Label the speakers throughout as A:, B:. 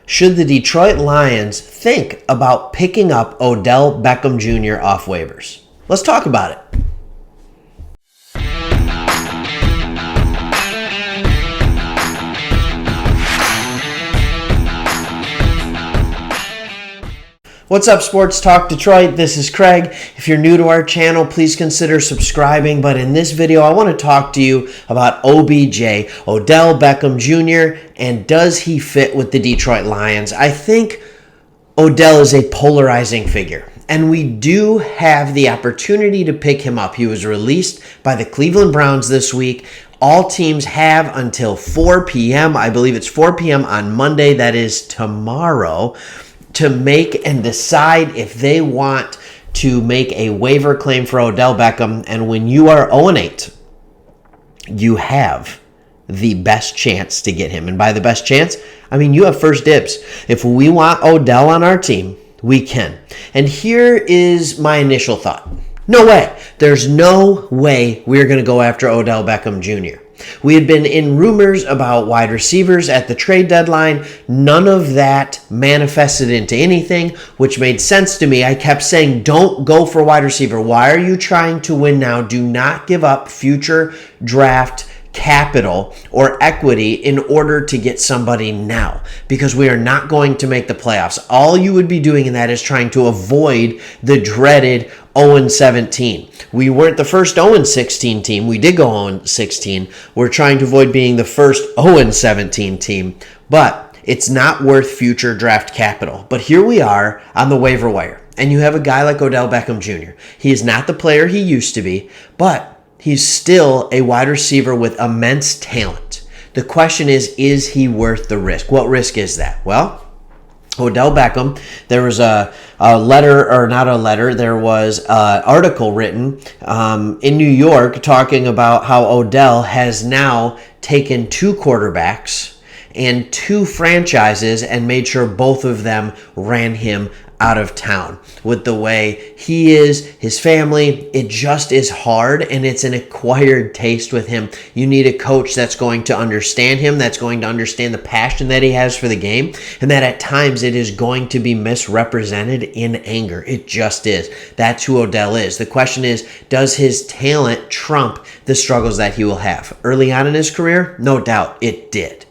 A: should the Detroit Lions think about picking up Odell Beckham Jr. off waivers? Let's talk about it. What's up, Sports Talk Detroit? This is Craig. If you're new to our channel, please consider subscribing. But in this video, I want to talk to you about OBJ, Odell Beckham Jr., and does he fit with the Detroit Lions? I think Odell is a polarizing figure, and we do have the opportunity to pick him up. He was released by the Cleveland Browns this week. All teams have until 4 p.m. I believe it's 4 p.m. on Monday. That is tomorrow, to make and decide if they want to make a waiver claim for Odell Beckham. And when you are 0-8, you have the best chance to get him. And by the best chance, I mean you have first dibs. If we want Odell on our team, we can. And here is my initial thought. No way. There's no way we're going to go after Odell Beckham Jr. We had been in rumors about wide receivers at the trade deadline. None of that manifested into anything, which made sense to me. I kept saying, don't go for wide receiver. Why are you trying to win now? Do not give up future draft capital or equity in order to get somebody now, because we are not going to make the playoffs. All you would be doing in that is trying to avoid the dreaded 0-17. We weren't the first 0-16 team. We did go 0-16. We're trying to avoid being the first 0-17 team, but it's not worth future draft capital. But here we are on the waiver wire, and you have a guy like Odell Beckham Jr. He is not the player he used to be, but he's still a wide receiver with immense talent. The question is he worth the risk? What risk is that? Well, Odell Beckham, there was a letter, or not a letter, there was an article written in New York talking about how Odell has now taken 2 quarterbacks and 2 franchises and made sure both of them ran him out of town. With the way he is, his family, it just is hard, and it's an acquired taste with him. You need a coach that's going to understand him, that's going to understand the passion that he has for the game, and that at times it is going to be misrepresented in anger. It just is. That's who Odell is. The question is, does his talent trump the struggles that he will have? Early on in his career, no doubt it did.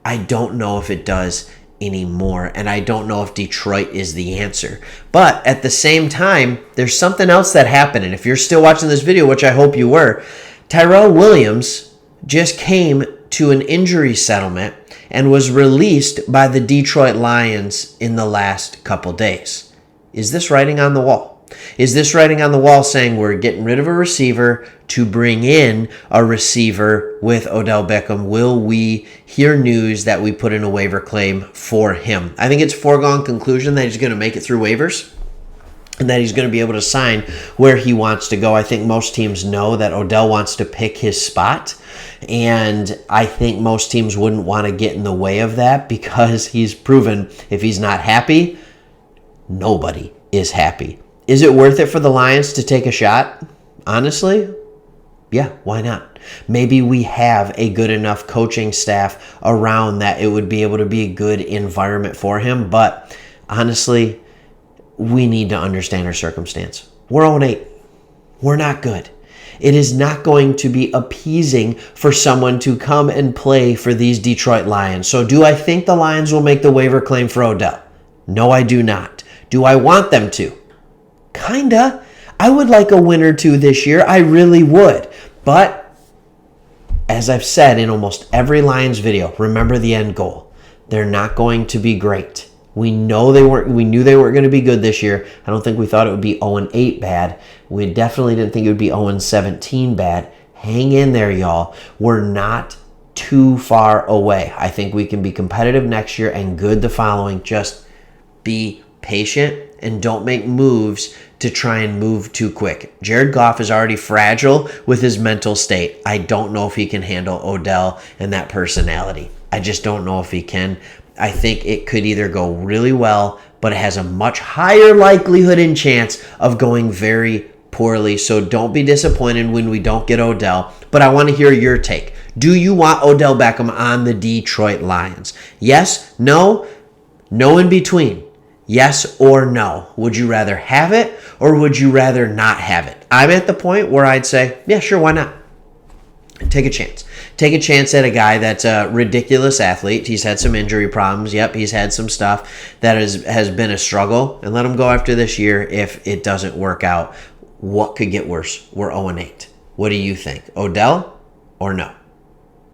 A: I don't know if it does anymore, and I don't know if Detroit is the answer. But at the same time, there's something else that happened, and if you're still watching this video, which I hope you were, Tyrell Williams just came to an injury settlement and was released by the Detroit Lions in the last couple days. Is this writing on the wall? Is this writing on the wall saying we're getting rid of a receiver to bring in a receiver with Odell Beckham? Will we hear news that we put in a waiver claim for him? I think it's a foregone conclusion that he's going to make it through waivers and that he's going to be able to sign where he wants to go. I think most teams know that Odell wants to pick his spot, and I think most teams wouldn't want to get in the way of that, because he's proven if he's not happy, nobody is happy. Is it worth it for the Lions to take a shot? Honestly, yeah, why not? Maybe we have a good enough coaching staff around that it would be able to be a good environment for him. But honestly, we need to understand our circumstance. We're 0-8. We're not good. It is not going to be appeasing for someone to come and play for these Detroit Lions. So do I think the Lions will make the waiver claim for Odell? No, I do not. Do I want them to? Kinda. I would like a win or two this year. I really would. But as I've said in almost every Lions video, remember the end goal. They're not going to be great. We knew they weren't going to be good this year. I don't think we thought it would be 0-8 bad. We definitely didn't think it would be 0-17 bad. Hang in there, y'all. We're not too far away. I think we can be competitive next year and good the following. Just be patient and don't make moves to try and move too quick. Jared Goff is already fragile with his mental state. I don't know if he can handle Odell and that personality. I just don't know if he can. I think it could either go really well, but it has a much higher likelihood and chance of going very poorly. So don't be disappointed when we don't get Odell. But I want to hear your take. Do you want Odell Beckham on the Detroit Lions? Yes? No? No in between. Yes or no. Would you rather have it or would you rather not have it? I'm at the point where I'd say, yeah, sure, why not? Take a chance. Take a chance at a guy that's a ridiculous athlete. He's had some injury problems. Yep, he's had some stuff that has been a struggle. And let him go after this year if it doesn't work out. What could get worse? We're 0-8. What do you think? Odell or no?